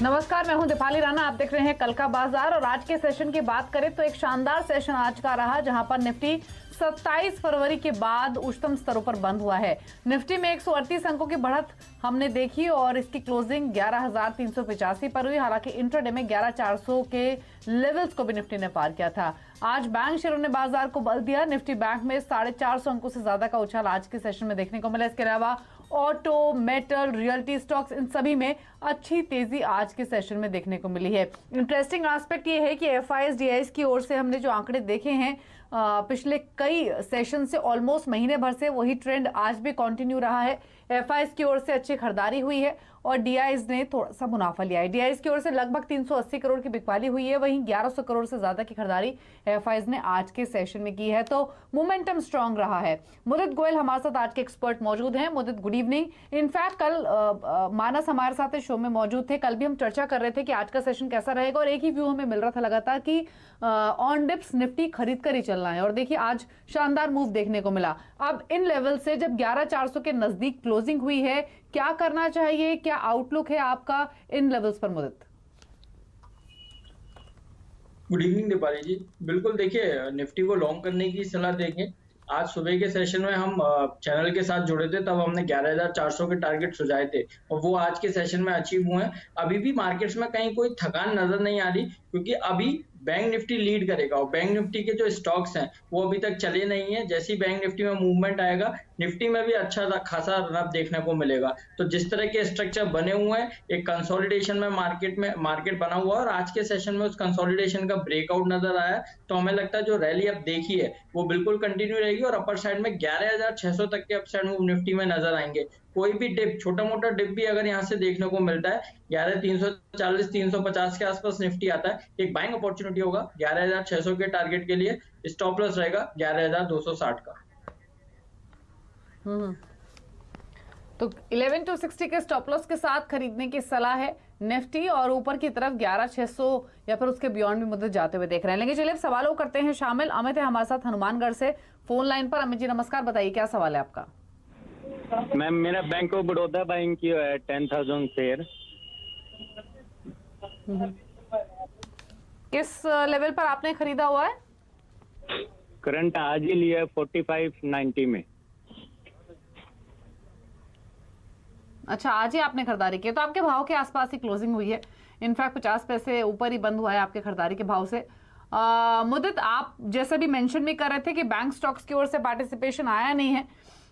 नमस्कार, मैं हूं दीपाली राणा। आप देख रहे हैं कल का बाजार। और आज के सेशन की बात करें तो एक शानदार सेशन आज का रहा, जहां पर निफ्टी 27 फरवरी के बाद उच्चतम स्तरों पर बंद हुआ है। निफ्टी में 138 अंकों की बढ़त हमने देखी और इसकी क्लोजिंग 11,385 पर हुई। हालांकि इंट्राडे में 11,400 के लेवल्स को भी निफ्टी ने पार किया था। आज बैंक शेयरों ने बाजार को बल दिया। निफ्टी बैंक में 450 अंकों से ज्यादा का उछाल आज के सेशन में देखने को मिला। इसके अलावा ऑटो, मेटल, रियल्टी स्टॉक्स, इन सभी में अच्छी तेजी आज के सेशन में देखने को मिली है। इंटरेस्टिंग एस्पेक्ट ये है कि एफआईएस डीआईएस की ओर से हमने जो आंकड़े देखे हैं पिछले कई सेशन से, ऑलमोस्ट महीने भर से वही ट्रेंड आज भी कंटिन्यू रहा है। एफआईएस की ओर से अच्छी खरीदारी हुई है और डीआईएस ने थोड़ा सा मुनाफा लिया है। डीआईएस की ओर से लगभग 380 करोड़ की बिकवाली हुई है, वहीं 1100 करोड़ से ज्यादा की खरीदारी एफआईएस ने आज के सेशन में की है। तो मोमेंटम स्ट्रांग रहा है। मुदित गोयल हमारे साथ आज के एक्सपर्ट मौजूद हैं। मुदित, गुड इवनिंग। इनफैक्ट कल मानस हमारे साथ इस शो में मौजूद थे। कल भी हम चर्चा कर रहे थे कि आज का सेशन कैसा रहेगा और एक ही व्यू हमें मिल रहा था लगातार कि ऑन डिप्स निफ्टी खरीद कर ही चलना है। और देखिए आज शानदार मूव देखने को मिला। अब इन लेवल से जब 11,400 के नजदीक क्लोजिंग हुई है, क्या करना चाहिए, क्या आउटलुक है आपका इन लेवल्स पर मुदित? गुड इवनिंग दीपाली जी। बिल्कुल, देखिए निफ्टी को लॉन्ग करने की सलाह देंगे। आज सुबह के सेशन में हम चैनल के साथ जुड़े थे, तब हमने 11,400 के टारगेट सुझाए थे और वो आज के सेशन में अचीव हुए हैं। अभी भी मार्केट्स में कहीं कोई थकान नजर नहीं आ रही, क्योंकि अभी बैंक निफ्टी लीड करेगा और बैंक निफ्टी के जो स्टॉक्स हैं वो अभी तक चले नहीं है। जैसे ही बैंक निफ्टी में मूवमेंट आएगा, निफ्टी में भी अच्छा खासा रन देखने को मिलेगा। तो जिस तरह के स्ट्रक्चर बने हुए हैं, एक कंसोलिडेशन में मार्केट बना हुआ है और आज के सेशन में उस कंसोलिडेशन का ब्रेकआउट नजर आया। तो हमें लगता है जो रैली अब देखी है वो बिल्कुल कंटिन्यू रहेगी और अपर साइड में 11,600 तक के अपसाइड मूव निफ्टी में नजर आएंगे। कोई भी डिप, छोटा मोटा डिप भी अगर यहाँ से देखने को मिलता है, 11,340 350 के आसपास निफ्टी आता है, एक बाइंग अपॉर्चुनिटी होगा। 11,600 के टारगेट के लिए स्टॉप लॉस रहेगा 11,260 का। तो 11,260 के स्टॉप लॉस के साथ खरीदने की सलाह है निफ्टी, और ऊपर की तरफ 11,600 या फिर उसके बियॉन्ड भी मुद्दे जाते हुए देख रहे हैं। लेकिन चलिए सवालों करते हैं शामिल। अमित है हमारे साथ हनुमानगढ़ से फोन लाइन पर। अमित जी नमस्कार, बताइए क्या सवाल है आपका? मैम, मेरा बैंक ऑफ बड़ौदा बाइंग की है 10,000 शेयर। किस लेवल पर आपने खरीदा हुआ है? करंट आज ही लिया 45.90 में। अच्छा, आज ही आपने खरीदारी की, तो आपके भाव के आसपास ही क्लोजिंग हुई है। इनफैक्ट 50 पैसे ऊपर ही बंद हुआ है आपके खरीदारी के भाव से। मुदित, आप जैसे भी मेंशन भी कर रहे थे कि बैंक स्टॉक्स की ओर से पार्टिसिपेशन आया नहीं है,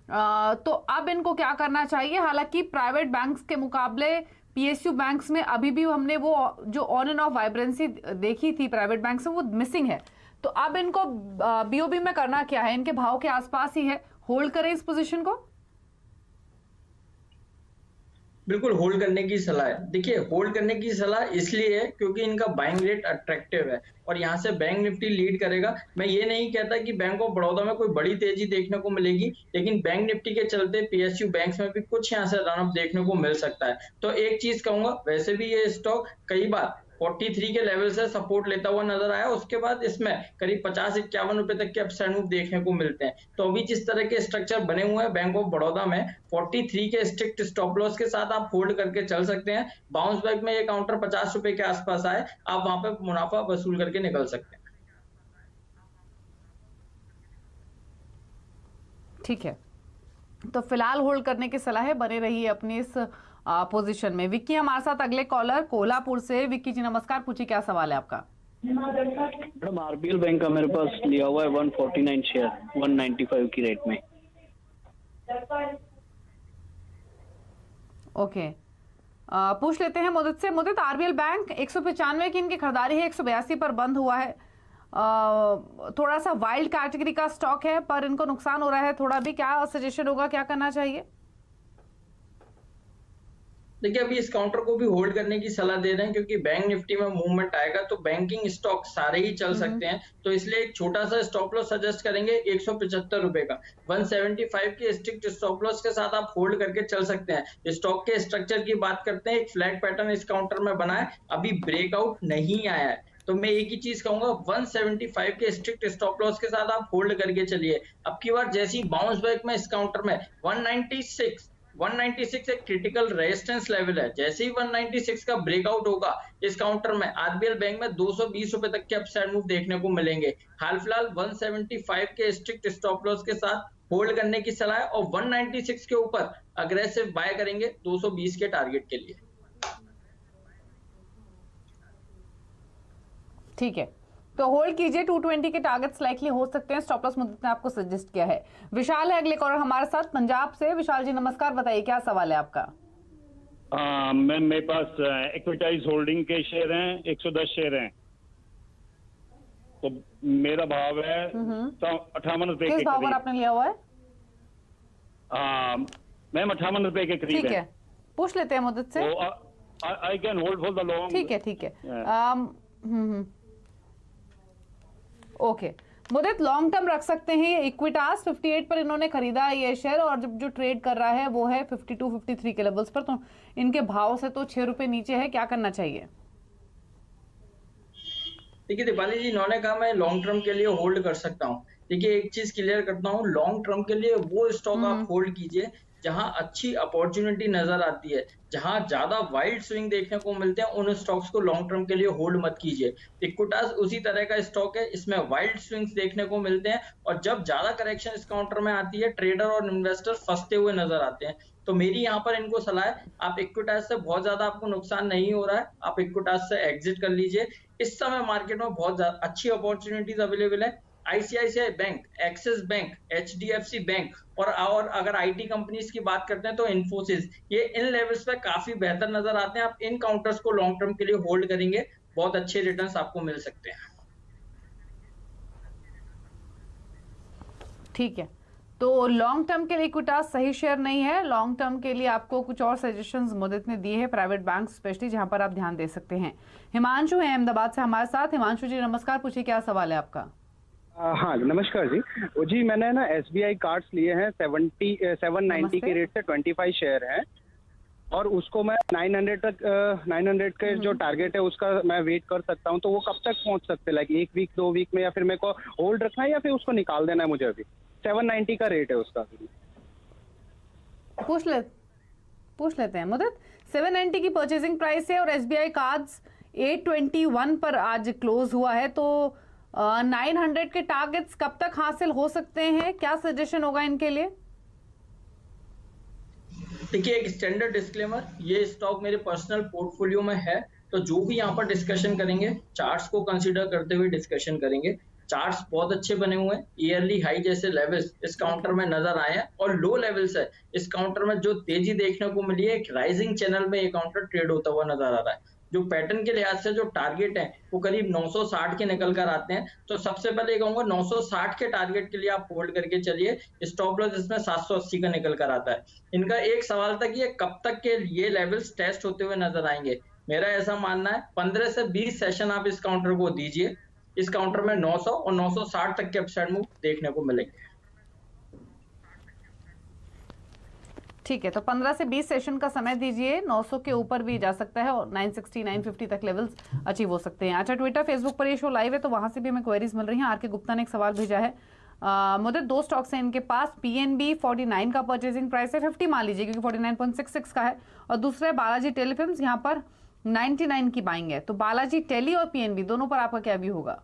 तो अब इनको क्या करना चाहिए? हालांकि प्राइवेट बैंक्स के मुकाबले पीएसयू बैंक्स में अभी भी हमने वो जो ऑन एंड ऑफ वाइब्रेंसी देखी थी प्राइवेट बैंक से, वो मिसिंग है। तो अब इनको बीओबी में करना क्या है? इनके भाव के आसपास ही है, होल्ड करें इस पोजीशन को? बिल्कुल होल्ड करने की सलाह है। देखिए, होल्ड करने की सलाह इसलिए है क्योंकि इनका बाइंग रेट अट्रैक्टिव है और यहाँ से बैंक निफ्टी लीड करेगा। मैं ये नहीं कहता कि बैंक ऑफ बड़ौदा में कोई बड़ी तेजी देखने को मिलेगी, लेकिन बैंक निफ्टी के चलते पीएसयू बैंक्स में भी कुछ यहाँ से रनअप देखने को मिल सकता है। तो एक चीज कहूंगा, वैसे भी ये स्टॉक कई बार 43 के लेवल से सपोर्ट लेता हुआ नजर आया, उसके बाद इसमें करीब 50-51 रुपए तक के अपसाइड मूव देखने को मिलते हैं। तो अभी जिस तरह के स्ट्रक्चर बने हुए हैं बैंक ऑफ बड़ौदा में, 43 के स्ट्रिक्ट स्टॉप लॉस के साथ आप होल्ड करके चल सकते हैं। बाउंस बैक में ये काउंटर 50 रुपए के आसपास आए, आप वहां पे मुनाफा वसूल करके निकल सकते हैं। ठीक है, तो फिलहाल होल्ड करने की सलाह है, बने रहिए अपनी इस पोजीशन में। विक्की हमारे साथ अगले कॉलर कोल्हापुर से। विक्की जी नमस्कार, पूछिए क्या सवाल है आपका? मैडम, आरबीएल बैंक का मेरे पास लिया हुआ है 149 शेयर 195 की रेट में। ओके, पूछ लेते हैं मुदित से। मुदित, आरबीएल बैंक 195 की इनकी खरीदारी है, 182 पर बंद हुआ है। थोड़ा सा वाइल्ड कैटेगरी का स्टॉक है पर इनको नुकसान हो रहा है थोड़ा भी। क्या सजेशन होगा, क्या करना चाहिए? देखिए, अभी इस काउंटर को भी होल्ड करने की सलाह दे रहे हैं क्योंकि बैंक निफ्टी में मूवमेंट आएगा तो बैंकिंग स्टॉक सारे ही चल सकते हैं। तो इसलिए एक छोटा सा स्टॉप लॉस सजेस्ट करेंगे 175 रुपए का। 175 के स्ट्रिक्ट स्टॉप लॉस के साथ आप होल्ड करके चल सकते हैं। स्टॉक के स्ट्रक्चर की बात करते हैं, एक फ्लैट पैटर्न इस काउंटर में बना है, अभी ब्रेकआउट नहीं आया है। तो मैं एक ही चीज कहूंगा, 175 के स्ट्रिक्ट स्टॉप लॉस के साथ आप होल्ड करके चलिए। अब की बार जैसी बाउंस बैक में इस काउंटर में 196 196 एक क्रिटिकल रेजिस्टेंस लेवल है। जैसे ही 196 का ब्रेकआउट होगा इस काउंटर में आरबीएल बैंक में 220 रुपए तक के अपसाइड मूव देखने को मिलेंगे। हाल फिलहाल 175 के स्ट्रिक्ट स्टॉप लॉस के साथ होल्ड करने की सलाह है और 196 के ऊपर अग्रेसिव बाय करेंगे 220 के टारगेट के लिए। ठीक है, तो होल्ड कीजिए। 220 के टारगेट्स लाइकली हो सकते हैं, स्टॉप लॉस मुद्दत ने आपको सजेस्ट किया है। विशाल है अगले कॉलर हमारे साथ पंजाब से। विशाल जी नमस्कार, बताइए क्या सवाल है आपका। मैम मेरे पास इक्विटाइज होल्डिंग के शेयर हैं, 110 शेयर हैं, तो मेरा भाव है 58 रुपए के किस भाव पर करीब। आपने लिया हुआ है? मैम 58 रुपए के करीब ठीक है, पूछ लेते हैं मुद्दत से। I can hold for the long. ठीक है, ठीक है। ओके, मुद्दत लॉन्ग टर्म रख सकते हैं। इक्विटास 58 पर इन्होंने खरीदा ये शेयर और जब जो ट्रेड कर रहा है वो है 52-53 के लेवल्स पर, तो इनके भाव से तो 6 रुपए नीचे है। क्या करना चाहिए? देखिए दीपाली जी, इन्होंने कहा मैं लॉन्ग टर्म के लिए होल्ड कर सकता हूँ। देखिए एक चीज क्लियर करता हूँ, लॉन्ग टर्म के लिए वो स्टॉक आप होल्ड कीजिए जहां अच्छी अपॉर्चुनिटी नजर आती है, जहां ज्यादा वाइड स्विंग देखने को मिलते हैं, उन स्टॉक्स को लॉन्ग टर्म के लिए होल्ड मत कीजिए। इक्विटास उसी तरह का स्टॉक है, इसमें वाइड स्विंग्स देखने को मिलते हैं और जब ज्यादा करेक्शन इस काउंटर में आती है ट्रेडर और इन्वेस्टर फंसते हुए नजर आते हैं। तो मेरी यहाँ पर इनको सलाह है, आप इक्विटास से बहुत ज्यादा आपको नुकसान नहीं हो रहा है, आप इक्विटास से एग्जिट कर लीजिए। इस समय मार्केट में बहुत अच्छी अपॉर्चुनिटीज अवेलेबल है। ICICI bank, axis bank, HDFC bank और अगर आईटी कंपनीज की बात करते हैं तो इन्फोसिस, ये इन लेवल्स पे काफी बेहतर नजर आते हैं। आप इन काउंटर्स को लॉन्ग टर्म के लिए होल्ड करेंगे, बहुत अच्छे रिटर्न्स आपको मिल सकते हैं। ठीक है, तो लॉन्ग टर्म के लिए इक्विटास सही शेयर नहीं है। लॉन्ग टर्म के लिए आपको कुछ और सजेशंस मुद्दत ने दिए हैं, प्राइवेट बैंक स्पेशली, जहां पर आप ध्यान दे सकते हैं। हिमांशु है अहमदाबाद से हमारे साथ। हिमांशु जी नमस्कार, पूछिए क्या सवाल है आपका। हाँ नमस्कार जी। जी मैंने ना एसबीआई कार्ड्स लिए हैं 790 के रेट से 25 शेयर हैं और उसको मैं 900 के जो टारगेट है उसका मैं वेट कर सकता हूँ, तो वो कब तक पहुँच सकते हैं? लाइक 1 वीक 2 वीक में, या फिर मेरे को होल्ड रखना है या फिर उसको निकाल देना है मुझे? अभी 790 का रेट है उसका। पूछ लेते हैं मुद्दत। 790 की परचेजिंग प्राइस है और एसबीआई कार्ड्स 821 पर आज क्लोज हुआ है, तो 900 के टारगेट्स कब तक हासिल हो सकते हैं? क्या सजेशन होगा इनके लिए? देखिए एक स्टैंडर्ड डिस्क्लेमर, ये स्टॉक मेरे पर्सनल पोर्टफोलियो में है, तो जो भी यहाँ पर डिस्कशन करेंगे चार्ट्स को कंसीडर करते हुए डिस्कशन करेंगे। चार्ट्स बहुत अच्छे बने हुए हैं, ईयरली हाई जैसे लेवल्स इस काउंटर में नजर आए हैं और लो लेवल्स है इस काउंटर में जो तेजी देखने को मिली है, एक राइजिंग चैनल में ये काउंटर ट्रेड होता हुआ नजर आ रहा है। जो पैटर्न के लिहाज से जो टारगेट है वो करीब 960 के निकल कर आते हैं, तो सबसे पहले कहूंगा 960 के टारगेट के लिए आप होल्ड करके चलिए। स्टॉप लॉस इसमें 780 का निकल कर आता है। इनका एक सवाल था कि ये कब तक के ये लेवल्स टेस्ट होते हुए नजर आएंगे। मेरा ऐसा मानना है 15 से 20 सेशन आप इस काउंटर को दीजिए। इस काउंटर में 900 और 960 तक के अपसाइड मूव देखने को मिलेंगे। ठीक है, तो 15 से 20 सेशन का समय दीजिए। 900 के ऊपर भी जा सकता है और 960 950 तक लेवल्स अचीव हो सकते हैं। अच्छा, ट्विटर फेसबुक पर ये शो लाइव है तो वहां से भी हमें क्वेरीज मिल रही हैं। आर के गुप्ता ने एक सवाल भेजा है, मुद्दत 2 स्टॉक्स हैं इनके पास। पीएनबी 49 का परचेजिंग प्राइस है, 50 मान लीजिए क्योंकि 49.66 का है, और दूसरा है बालाजी टेलीफिल्म्स, यहाँ पर 99 की बाइंग है। तो बालाजी टेली और पीएनबी दोनों पर आपका क्या व्यू होगा?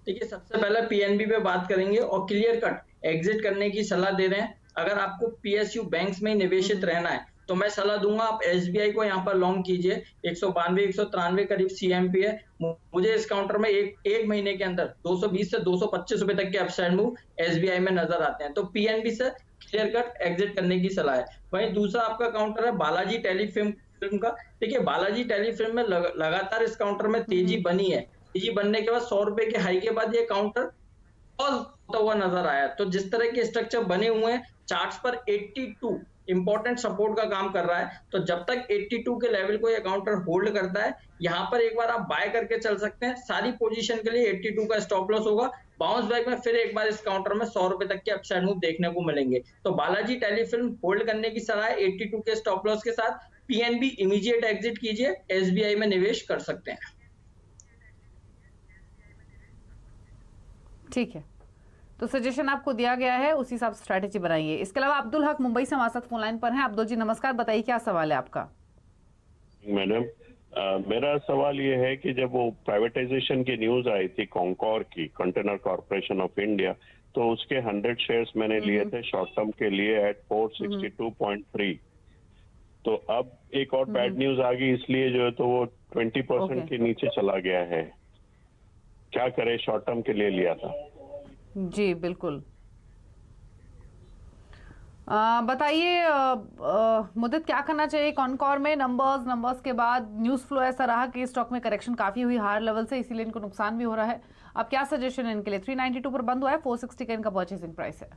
देखिए सबसे पहले पीएनबी पे बात करेंगे और क्लियर कट एग्जिट करने की सलाह दे रहे हैं। अगर आपको पीएसयू बैंक्स में निवेशित रहना है तो मैं सलाह दूंगा आप एसबीआई को यहाँ पर लॉन्ग कीजिए। 192 193 करीब सीएमपी है। मुझे इस काउंटर में एक महीने के अंदर 220 से 225 रुपए तक के अपसाइड मूव एसबीआई में नजर आते हैं, तो पीएनबी से क्लियर कट एग्जिट करने की सलाह है। वहीं दूसरा आपका काउंटर है बालाजी टेलीफिल्म का। देखिए बालाजी टेलीफिल्म में लगातार इस काउंटर में तेजी बनी है। तेजी बनने के बाद 100 रुपए के हाई के बाद ये काउंटर होता हुआ नजर आया। तो जिस तरह के स्ट्रक्चर बने हुए हैं चार्ट्स पर 82 इंपॉर्टेंट सपोर्ट का काम कर रहा है, तो जब तक 82 के लेवल को ये काउंटर होल्ड करता है यहाँ पर एक बार आप बाय करके चल सकते हैं। सारी पोजीशन के लिए 82 का स्टॉप लॉस होगा। बाउंस बैक में फिर एक बार इस काउंटर में 100 रुपए तक के अपसाइड मूव देखने को मिलेंगे। तो बालाजी टेलीफिल्म होल्ड करने की सलाह है 82 के स्टॉप लॉस के साथ। पीएनबी इमीडिएट एग्जिट कीजिए, एसबीआई में निवेश कर सकते हैं। ठीक है, तो सजेशन आपको दिया गया है, उसी हिसाब से स्ट्रैटेजी बनाइए। इसके अलावा अब्दुल हक मुंबई से हमारे साथ फोन लाइन पर हैं। अब्दुल जी नमस्कार, बताइए क्या सवाल है आपका। मैडम मेरा सवाल ये है कि जब वो प्राइवेटाइजेशन की न्यूज आई थी कॉन्कोर की, कंटेनर कॉर्पोरेशन ऑफ इंडिया, तो उसके 100 शेयर्स मैंने लिए थे शॉर्ट टर्म के लिए एट 462.3। तो अब एक और बैड न्यूज आ गई, इसलिए जो है तो वो 20% के नीचे चला गया है। क्या करे, शॉर्ट टर्म के लिए लिया था। जी बिल्कुल, बताइए मुद्दत क्या करना चाहिए कॉनकॉर में। नंबर्स के बाद न्यूज फ्लो ऐसा रहा कि स्टॉक में करेक्शन काफी हुई हायर लेवल से, इसीलिए इनको नुकसान भी हो रहा है। अब क्या सजेशन है इनके लिए। 392 पर बंद हुआ है, 460 का इनका परचेसिंग प्राइस है।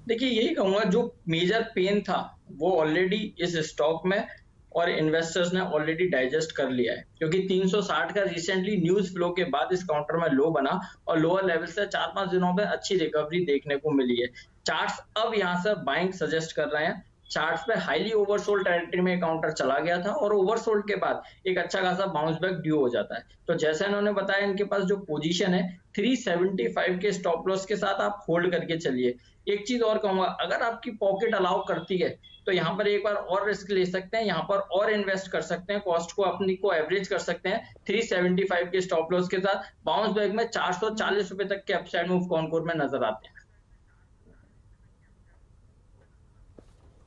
देखिए यही कहूंगा, जो मेजर पेन था वो ऑलरेडी इस स्टॉक में और इन्वेस्टर्स ने ऑलरेडी डाइजेस्ट कर लिया है, क्योंकि 360 का रिसेंटली न्यूज फ्लो के बाद इस काउंटर में लो बना और लोअर लेवल से 4-5 दिनों में अच्छी रिकवरी देखने को मिली है। चार्ट्स अब यहाँ से बाइंग सजेस्ट कर रहे हैं। चार्ट्स पे हाईली ओवरसोल्ड टेरिटरी में काउंटर चला गया था और ओवरसोल्ड के बाद एक अच्छा खासा बाउंस बैक ड्यू हो जाता है। तो जैसे इन्होंने बताया, इनके पास जो पोजीशन है 375 के स्टॉप लॉस के साथ आप होल्ड करके चलिए। एक चीज और कहूंगा, अगर आपकी पॉकेट अलाउ करती है तो यहाँ पर एक बार और रिस्क ले सकते हैं, यहाँ पर और इन्वेस्ट कर सकते हैं, कॉस्ट को अपनी को एवरेज कर सकते हैं 375 के स्टॉप लॉस के साथ। बाउंस बैक में 440 रुपए तक के अपसाइड मूव कॉनकोर में नजर आते हैं।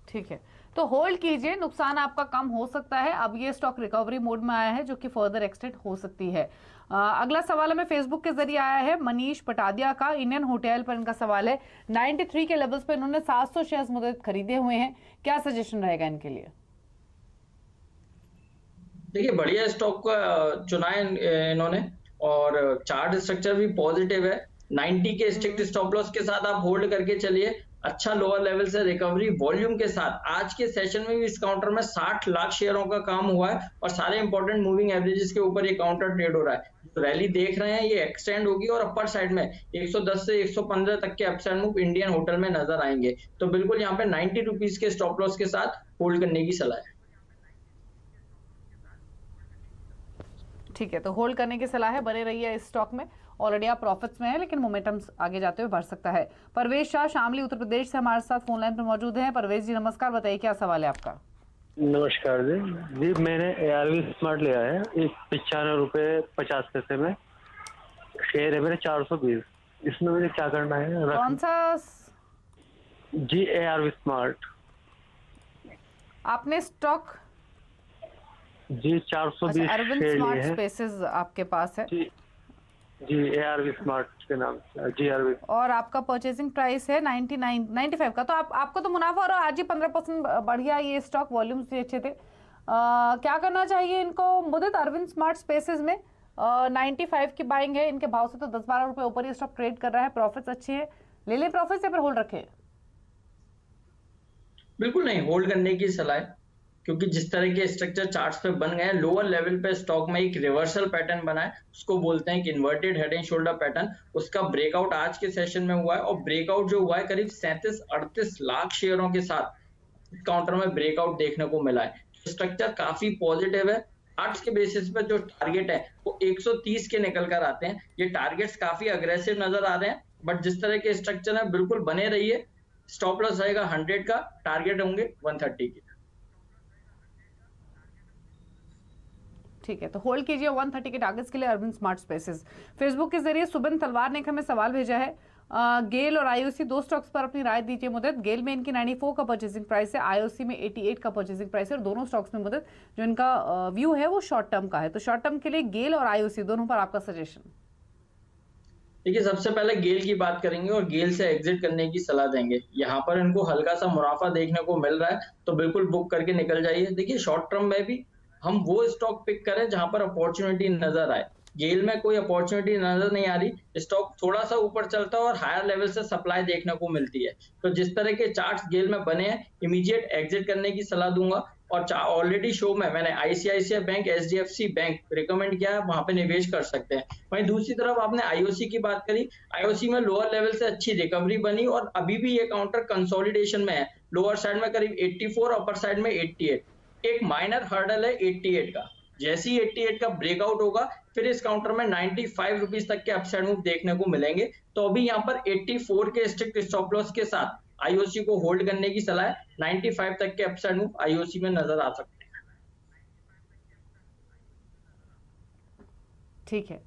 ठीक है, तो होल्ड कीजिए, नुकसान आपका कम हो सकता है। अब ये स्टॉक रिकवरी मोड में आया है, जो कि फर्दर एक्सटेंड हो सकती है। अगला सवाल हमें फेसबुक के जरिए आया है मनीष पटादिया का। इंडियन होटल पर इनका सवाल है, 93 के लेवल्स पर इन्होंने 700 शेयर्स मुद्दत खरीदे हुए हैं, क्या सजेशन रहेगा इनके लिए। देखिए बढ़िया स्टॉक का चुना है इन्होंने और चार्ट स्ट्रक्चर भी पॉजिटिव है। 90 के स्ट्रिक्ट स्टॉप लॉस के साथ आप होल्ड करके चलिए। अच्छा लोअर लेवल से रिकवरी वॉल्यूम के साथ आज के सेशन में भी इस काउंटर में 60 लाख शेयरों का काम हुआ है और सारे इंपॉर्टेंट मूविंग एवरेजेस के ऊपर ये काउंटर ट्रेड हो रहा है। तो रैली देख रहे हैं, ये एक्सटेंड होगी और अपर साइड में 110 से 115 तक के अपसाइड मूव इंडियन होटल में नजर आएंगे। तो बिल्कुल यहाँ पे 90 रुपीज के स्टॉप लॉस के साथ होल्ड करने की सलाह है। ठीक है, तो होल्ड करने की सलाह है, बने रहिए इस स्टॉक में। ऑलरेडी आप प्रॉफिट्स में है, लेकिन मोमेंटम आगे जाते हुए बढ़ सकता है। परवेज शाह शामली उत्तर प्रदेश से हमारे साथ फोन लाइन पर मौजूद हैं। परवेज जी नमस्कार, बताइए क्या सवाल है आपका। नमस्कार जी मैंने ARV स्मार्ट लिया है, 95 रुपए 50 पैसे में शेयर है मेरे 420। इसमें मुझे क्या करना है। कौन सा जी ARV स्मार्ट आपने स्टॉक जी 420 अरविंद शेयर स्मार्ट लिए हैं स्पेसेस आपके पास है जी ARV स्मार्ट के नाम से GRV, और आपका परचेसिंग प्राइस है 95 का। तो आपको तो मुनाफा और आज ही 15% बढ़िया, ये स्टॉक वॉल्यूम्स भी अच्छे थे। क्या करना चाहिए इनको। मुद्दत अरविंद स्मार्ट स्पेसेस में 95 की बाइंग है, इनके भाव से तो 10-12 रुपए ऊपर ये स्टॉक ट्रेड कर रहा है। प्रॉफिट्स अच्छे हैं, ले ले प्रॉफिट्स या फिर होल्ड रखे। बिल्कुल नहीं, होल्ड करने की सलाह है, क्योंकि जिस तरह के स्ट्रक्चर चार्ट्स पे बन गए हैं, लोअर लेवल पे स्टॉक में एक रिवर्सल पैटर्न बना है, उसको बोलते हैं कि inverted head and shoulder pattern. उसका ब्रेकआउट आज के सेशन में हुआ है और ब्रेकआउट जो हुआ है करीब 37-38 लाख शेयरों के साथ काउंटर में ब्रेकआउट देखने को मिला है। स्ट्रक्चर काफी पॉजिटिव है। चार्ट्स के बेसिस पे जो टारगेट है वो 130 के निकल कर आते हैं। ये टारगेट्स काफी अग्रेसिव नजर आ रहे हैं, बट जिस तरह के स्ट्रक्चर है बिल्कुल बने रहिए। स्टॉप लॉस रहेगा 100 का, टारगेट होंगे 130 के। ठीक है, तो होल्ड कीजिए 130 के टारगेट्स के लिए अरविंद स्मार्ट स्पेसेस। फेसबुक के जरिए सुबिन तलवार ने हमें सवाल भेजा है, गेल और आईओसी दो स्टॉक्स पर अपनी राय दीजिए मुद्दत। गेल में इनकी 94 का परचेसिंग प्राइस है, आईओसी में 88 का परचेसिंग प्राइस है और दोनों स्टॉक्स में मुद्दत जो इनका व्यू है वो शॉर्ट टर्म का है। तो शॉर्ट टर्म के लिए गेल और आईओसी दोनों पर आपका सजेशन। देखिए सबसे पहले गेल की बात करेंगे और गेल से एग्जिट करने की सलाह देंगे। यहाँ पर इनको हल्का सा मुनाफा देखने को मिल रहा है, तो बिल्कुल बुक करके निकल जाइए। देखिए शॉर्ट टर्म में भी हम वो स्टॉक पिक करें जहां पर अपॉर्चुनिटी नजर आए। गेल में कोई अपॉर्चुनिटी नजर नहीं आ रही, स्टॉक थोड़ा सा ऊपर चलता है और हायर लेवल से सप्लाई देखने को मिलती है। तो जिस तरह के चार्ट्स गेल में बने हैं, इमीडिएट एग्जिट करने की सलाह दूंगा। और ऑलरेडी शो में मैंने ICICI bank, HDFC bank recommend किया है, वहां पे निवेश कर सकते हैं। वहीं दूसरी तरफ आपने IOC की बात करी, IOC में लोअर लेवल से अच्छी रिकवरी बनी और अभी भी ये काउंटर कंसोलिडेशन में है। लोअर साइड में करीब 84, अपर साइड में 88। एक माइनर हर्डल है 88 का। जैसे ही 88 का ब्रेकआउट होगा फिर इस काउंटर में 95 रुपीज तक के अपसाइड मूव देखने को मिलेंगे। तो अभी यहाँ पर 84 के स्ट्रिक्ट स्टॉप लॉस के साथ आईओसी को होल्ड करने की सलाह है। 95 तक के अपसाइड मूव आईओसी में नजर आ सकते हैं। ठीक है,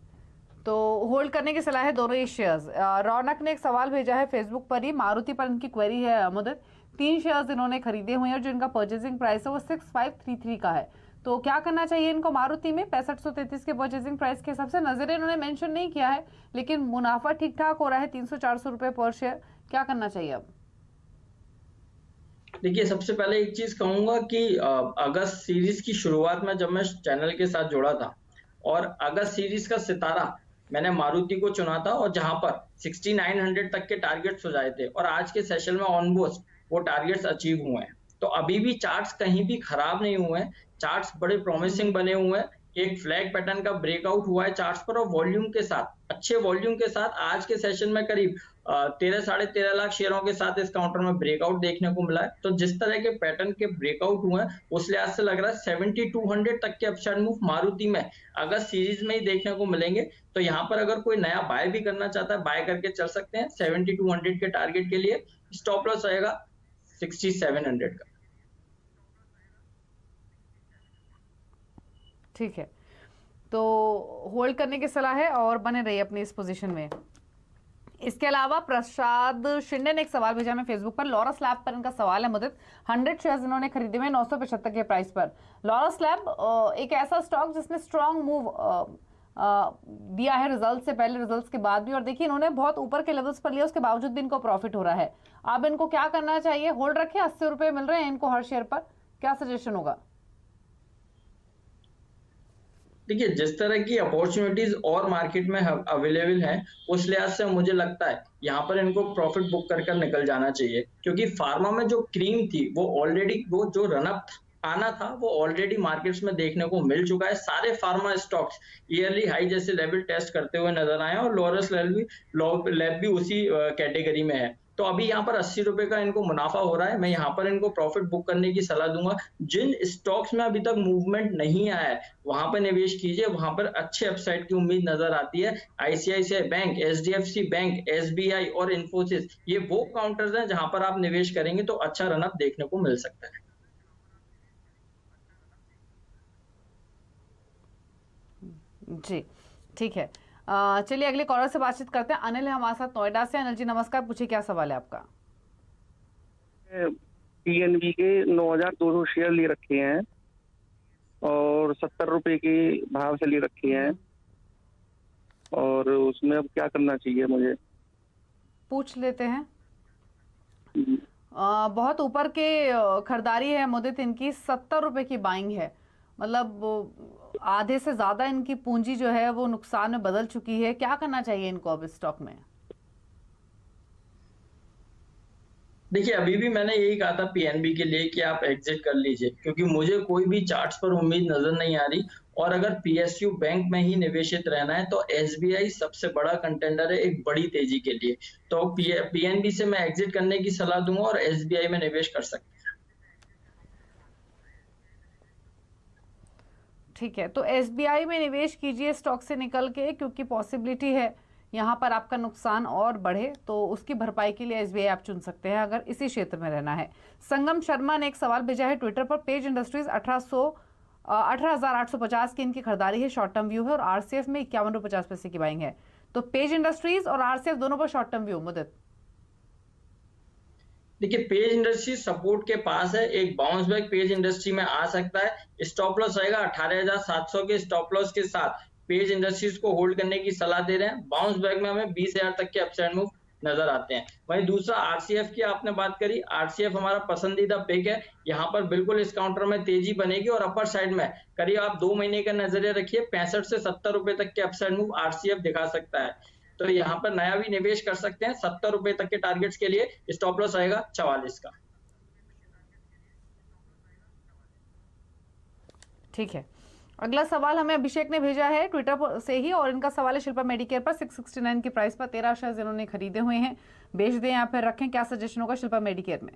तो होल्ड करने की सलाह है दोनों ही शेयर्स। रौनक ने एक सवाल भेजा है फेसबुक पर ही, मारुति पर इनकी क्वेरी है मुदित। 3 शेयर्स इन्होंने खरीदे हुए हैं और जो इनका परचेसिंग प्राइस है वो 6533 का है, तो क्या करना चाहिए इनको मारुति में? 6533 के परचेसिंग प्राइस के हिसाब से नजरे इन्होंने मेंशन नहीं किया है, लेकिन मुनाफा ठीक ठाक हो रहा है 300-400 रुपए पर शेयर। क्या करना चाहिए अब? देखिए, सबसे पहले एक चीज कहूंगा कि अगस्त सीरीज की शुरुआत में जब मैं चैनल के साथ जुड़ा था और अगस्त सीरीज का सितारा मैंने मारुति को चुना था और जहां पर 6900 तक के टारगेट्स सुझाए थे और आज के सेशन में ऑलमोस्ट वो टारगेट्स अचीव हुए हैं। तो अभी भी चार्ट्स कहीं भी खराब नहीं हुए हैं, चार्ट्स बड़े प्रॉमिसिंग बने हुए हैं। एक फ्लैग पैटर्न का ब्रेकआउट हुआ है चार्ट्स पर और वॉल्यूम के साथ, अच्छे वॉल्यूम के साथ आज के सेशन में करीब 13-13.5 लाख शेयरों के साथ इस काउंटर में ब्रेकआउट देखने को मिला है। तो जिस तरह के पैटर्न के ब्रेकआउट हुए हैं उस लिहाज से लग रहा है 7200 तक के अपसाइड मूव मारुति में अगस्त सीरीज में ही देखने को मिलेंगे। तो यहाँ पर अगर कोई नया बाय भी करना चाहता है, बाय करके चल सकते हैं। 7200 के टारगेट के लिए स्टॉप लॉस रहेगा 6700 का। ठीक है, तो होल्ड करने की सलाह है और बने रहिए अपनी इस पोजीशन में। इसके अलावा प्रसाद शिंदे ने एक सवाल भेजा है फेसबुक पर। लॉरस लैब पर इनका सवाल है मुदित। 100 शेयर्स इन्होंने खरीदे हुए 975 के प्राइस पर। लॉरस लैब एक ऐसा स्टॉक जिसने स्ट्रॉन्ग मूव दिया है रिजल्ट से पहले, रिजल्ट्स के बाद भी, और देखिए इन्होंने बहुत ऊपर के लेवल्स पर लिया, उसके बावजूद भी इनको प्रॉफिट हो रहा है। अब इनको क्या करना चाहिए? होल्ड रखे, 80 रुपए मिल रहे हैं इनको हर शेयर पर, क्या सजेशन होगा? देखिए, जिस तरह की अपॉर्चुनिटीज और मार्केट में अवेलेबल हैं उस लिहाज से मुझे लगता है यहाँ पर इनको प्रॉफिट बुक कर निकल जाना चाहिए, क्योंकि फार्मा में जो क्रीम थी वो ऑलरेडी, वो जो रनअप आना था वो ऑलरेडी मार्केट्स में देखने को मिल चुका है। सारे फार्मा स्टॉक्स ईयरली हाई जैसे लेवल टेस्ट करते हुए नजर आए और लॉरस लैब भी उसी कैटेगरी में है। तो अभी यहाँ पर 80 रुपए का इनको मुनाफा हो रहा है। मैं यहाँ पर इनको प्रॉफिट बुक करने की सलाह दूंगा। जिन स्टॉक्स में अभी तक मूवमेंट नहीं आया है वहां पर निवेश कीजिए, वहां पर अच्छे अपसाइड की उम्मीद नजर आती है। ICICI bank, HDFC bank, SBI और इन्फोसिस, ये वो काउंटर्स हैं जहां पर आप निवेश करेंगे तो अच्छा रनअप देखने को मिल सकता है। जी ठीक है, चलिए अगले कॉलर से बातचीत करते हैं। अनिल है हमारे साथ नोएडा से। अनिल जी नमस्कार, पूछिए क्या सवाल है आपका? पीएनबी के 9200 शेयर ले रखे हैं और 70 रुपए के भाव से ले रखे हैं, और उसमें अब क्या करना चाहिए मुझे? पूछ लेते हैं। बहुत ऊपर के खरीदारी है मुदित, इनकी 70 रुपए की बाइंग है, मतलब आधे से ज्यादा इनकी पूंजी जो है वो नुकसान में बदल चुकी है। क्या करना चाहिए इनको अब इस स्टॉक में? देखिए, अभी भी मैंने यही कहा था पीएनबी के लिए कि आप एग्जिट कर लीजिए, क्योंकि मुझे कोई भी चार्ट्स पर उम्मीद नजर नहीं आ रही। और अगर पीएसयू बैंक में ही निवेशित रहना है तो एसबीआई सबसे बड़ा कंटेंडर है एक बड़ी तेजी के लिए। तो पीएनबी से मैं एग्जिट करने की सलाह दूंगा और एसबीआई में निवेश कर सकते हैं। ठीक है, तो एसबीआई में निवेश कीजिए स्टॉक से निकल के, क्योंकि पॉसिबिलिटी है यहाँ पर आपका नुकसान और बढ़े, तो उसकी भरपाई के लिए एसबीआई आप चुन सकते हैं अगर इसी क्षेत्र में रहना है। संगम शर्मा ने एक सवाल भेजा है ट्विटर पर। पेज इंडस्ट्रीज 18,850 की इनकी खरीदारी है, शॉर्ट टर्म व्यू है, और आरसीएफ में 51.50 पैसे की बाइंग है। तो पेज इंडस्ट्रीज और आरसीएफ दोनों पर शॉर्ट टर्म व्यू। मुदित, देखिए, पेज इंडस्ट्री सपोर्ट के पास है, एक बाउंस बैक पेज इंडस्ट्री में आ सकता है। स्टॉप लॉस रहेगा 18,700 के स्टॉप लॉस के साथ पेज इंडस्ट्रीज को होल्ड करने की सलाह दे रहे हैं। बाउंस बैक में हमें 20,000 तक के अपसाइड मूव नजर आते हैं। वहीं दूसरा आरसीएफ की आपने बात करी, आरसीएफ हमारा पसंदीदा पिक है। यहाँ पर बिल्कुल इस काउंटर में तेजी बनेगी और अपर साइड में करीब आप 2 महीने का नजरिया रखिए, 65 से 70 रुपए तक के अपसाइड मूव आरसीएफ दिखा सकता है। तो यहाँ पर नया भी निवेश कर सकते हैं। 70 रुपए तक के टारगेट्स के लिए स्टॉप लॉस रहेगा 44 का। ठीक है, अगला सवाल हमें अभिषेक ने भेजा है ट्विटर से ही, और इनका सवाल है शिल्पा मेडिकेयर पर 669 की प्राइस पर 13 शेयर इन्होंने खरीदे हुए हैं, बेच दें या फिर रखें? क्या सजेशन होगा शिल्पा मेडिकेयर में?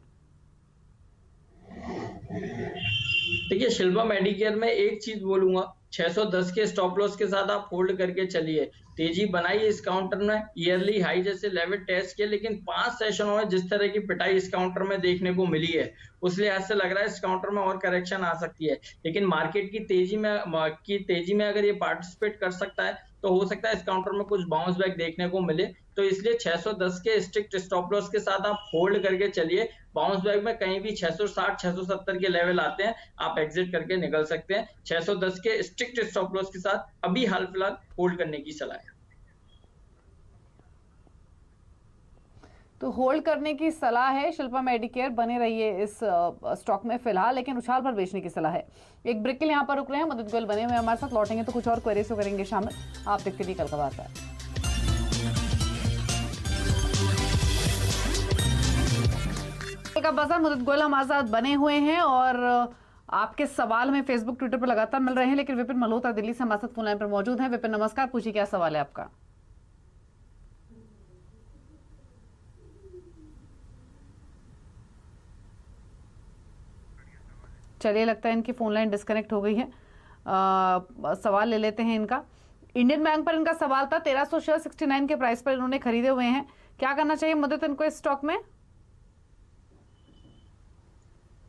देखिए शिल्पा मेडिकेयर में एक चीज बोलूंगा, 610 के स्टॉप लॉस के साथ आप होल्ड करके चलिए। तेजी बनाई इस काउंटर में, ईयरली हाई जैसे लेवल टेस्ट किए, लेकिन 5 सेशनों में जिस तरह की पिटाई इस काउंटर में देखने को मिली है, उस लिहाज से लग रहा है इस काउंटर में और करेक्शन आ सकती है। लेकिन मार्केट की तेजी में अगर ये पार्टिसिपेट कर सकता है तो हो सकता है इस काउंटर में कुछ बाउंस बैक देखने को मिले। तो इसलिए 610 के स्ट्रिक्ट स्टॉप लॉस के साथ आप होल्ड करके चलिए। बाउंस बैक में कहीं भी 660 670 के लेवल आते हैं, आप एग्जिट करके निकल सकते हैं। 610 के स्ट्रिक्ट स्टॉप लॉस के साथ अभी हाल फिलहाल होल्ड करने की सलाह है। तो होल्ड करने की सलाह है, शिल्पा मेडिकेयर बने रहिए इस स्टॉक में फिलहाल, लेकिन उछाल पर बेचने की सलाह है। एक ब्रेक के लिए यहाँ पर रुक रहे हैं, मदद गोयल बने हुए हमारे साथ, लौटेंगे तो कुछ और क्वेरीज करेंगे शामिल। आप देखते रहिए कल का बाजार। कल का बाजार, मदद गोयल हमारे साथ बने हुए हैं और आपके सवाल में फेसबुक ट्विटर पर लगातार मिल रहे हैं, लेकिन विपिन मल्होत्रा दिल्ली से हमारे साथ फोन लाइन पर मौजूद है। विपिन नमस्कार, पूछिए क्या सवाल है आपका। चलिए, लगता है इनकी फोन लाइन डिस्कनेक्ट हो गई है। सवाल ले लेते हैं इनका। इंडियन बैंक पर इनका सवाल था, 1300 शेयर 69 के प्राइस पर इन्होंने खरीदे हुए हैं, क्या करना चाहिए मदद इनको इस स्टॉक में?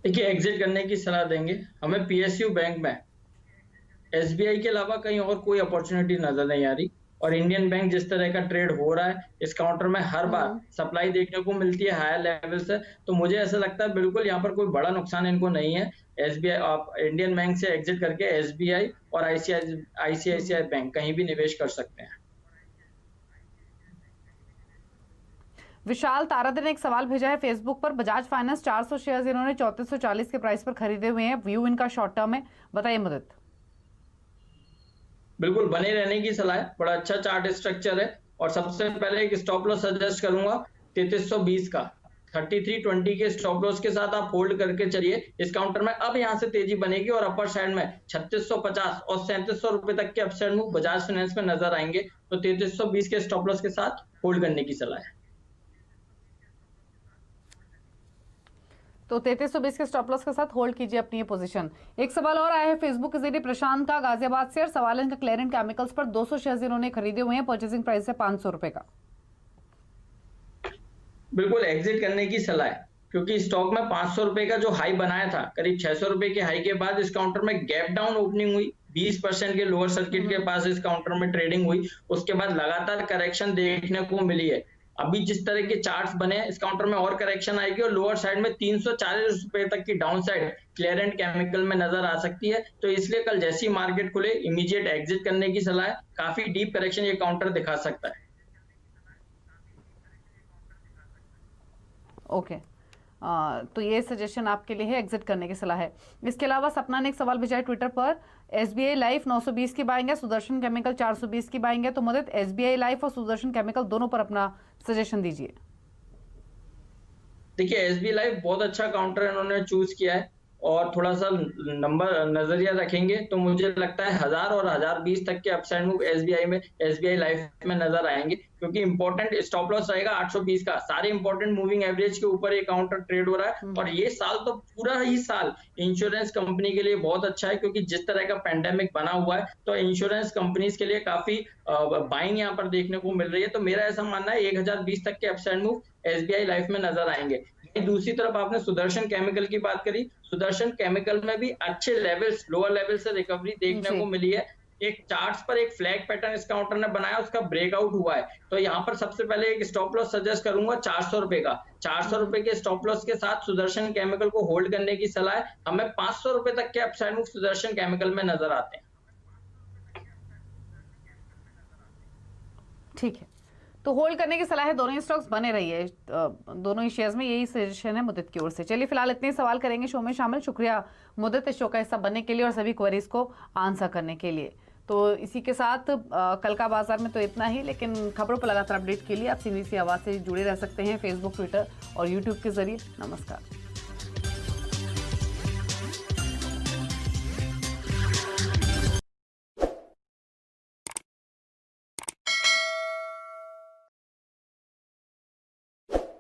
देखिए एग्जिट करने की सलाह देंगे। हमें पीएसयू बैंक में एसबीआई के अलावा कहीं और कोई अपॉर्चुनिटी नजर नहीं आ रही, और इंडियन बैंक जिस तरह का ट्रेड हो रहा है इस काउंटर में हर बार सप्लाई देखने को मिलती है हायर लेवल से, तो मुझे ऐसा लगता है बिल्कुल यहाँ पर कोई बड़ा नुकसान इनको नहीं है। एसबीआई आप इंडियन बैंक से एग्जिट करके एसबीआई और आईसीआईसीआई बैंक कहीं भी निवेश कर सकते हैं। विशाल तारादे ने एक सवाल भेजा है फेसबुक पर, बजाज फाइनेंस 400 शेयर्स इन्होंने 3440 के प्राइस पर खरीदे हुए हैं, व्यू इनका शॉर्ट टर्म है, बताइए मदद। बिल्कुल बने रहने की सलाह है, बड़ा अच्छा चार्ट स्ट्रक्चर है, और सबसे पहले एक स्टॉप लॉस सजेस्ट करूंगा 3320 का। 3320 के स्टॉप लॉस के साथ आप होल्ड करके चलिए। इस काउंटर में अब यहां से तेजी बनेगी और अपर साइड में 3650 और 3700 रुपए तक के अपसाइड मूव बजाज फाइनेंस में नजर आएंगे, तो 3320 के स्टॉप लॉस के साथ होल्ड करने की सलाह है। तो 3320 के स्टॉप लॉस के साथ होल्ड कीजिए अपनी ये पोजीशन। एक सवाल और आया है फेसबुक के जरिए प्रशांत का, गाजियाबाद से, सवाल है इनका क्लेरेंट केमिकल्स पर 200 शेयर्स इन्होंने खरीदे हुए हैं, परचेसिंग प्राइस है 500 रुपए का। बिल्कुल एग्जिट करने की सलाह है, क्योंकि स्टॉक में 500 रुपए का जो हाई बनाया था, करीब 600 रुपए के हाई के बाद इस काउंटर में गैप डाउन ओपनिंग हुई, 20% के लोअर सर्किट के पास इस काउंटर में ट्रेडिंग हुई, उसके बाद लगातार करेक्शन देखने को मिली है। अभी जिस तरह के चार्ट्स बने हैं इस काउंटर में और करेक्शन आएगी, और लोअर साइड में 340 रुपए तक की डाउन साइड क्लेरेंट केमिकल में नजर आ सकती है। तो इसलिए कल जैसी मार्केट खुले इमीडिएट एग्जिट करने की सलाह है। काफी डीप करेक्शन ये काउंटर दिखा सकता है। ओके, तो ये सजेशन आपके लिए है, एग्जिट करने की सलाह है। इसके अलावा सपना ने एक सवाल भेजा है ट्विटर पर, एसबीआई लाइफ 920 की बाइंग है, सुदर्शन केमिकल 420 की बाइंग है, तो मदद एसबीआई लाइफ और सुदर्शन केमिकल दोनों पर अपना सजेशन दीजिए। देखिए एसबीआई लाइफ बहुत अच्छा काउंटर इन्होंने चूज किया है, और थोड़ा सा नंबर नजरिया रखेंगे तो मुझे लगता है 1000 और 1020 तक के अपसाइड मूव एसबीआई लाइफ में नजर आएंगे, क्योंकि इंपॉर्टेंट स्टॉप लॉस रहेगा 820 का। सारे इंपॉर्टेंट मूविंग एवरेज के ऊपर ये काउंटर ट्रेड हो रहा है, और ये साल तो पूरा ही साल इंश्योरेंस कंपनी के लिए बहुत अच्छा है, क्योंकि जिस तरह का पेंडेमिक बना हुआ है तो इंश्योरेंस कंपनीज के लिए काफी बाइंग यहाँ पर देखने को मिल रही है। तो मेरा ऐसा मानना है 1020 तक के अपसाइड मूव एसबीआई लाइफ में नजर आएंगे। दूसरी तरफ आपने सुदर्शन केमिकल की बात करी, सुदर्शन केमिकल में भी अच्छे लेवल्स, लोअर लेवल से रिकवरी देखने को मिली है। एक चार्ट्स पर एक फ्लैग पैटर्न इस काउंटर ने बनाया, उसका ब्रेकआउट हुआ है, तो यहाँ पर सबसे पहले एक स्टॉप लॉस सजेस्ट करूंगा 400 रुपए का। 400 रुपए के स्टॉप लॉस के साथ सुदर्शन केमिकल को होल्ड करने की सलाह है। हमें 500 रुपए तक के अपसाइड मूव सुदर्शन केमिकल में नजर आते हैं। ठीक है, तो होल्ड करने की सलाह है, दोनों ही स्टॉक्स बने रही है, दोनों ही शेयर्स में यही सजेशन है मुद्दत की ओर से। चलिए फिलहाल इतने सवाल करेंगे शो में शामिल। शुक्रिया मुद्दत इस शो का हिस्सा बनने के लिए और सभी क्वेरीज को आंसर करने के लिए। तो इसी के साथ कल का बाजार में तो इतना ही, लेकिन खबरों पर लगातार अपडेट के लिए आप सीधी सी आवाज़ से जुड़े रह सकते हैं फेसबुक, ट्विटर और यूट्यूब के जरिए। नमस्कार।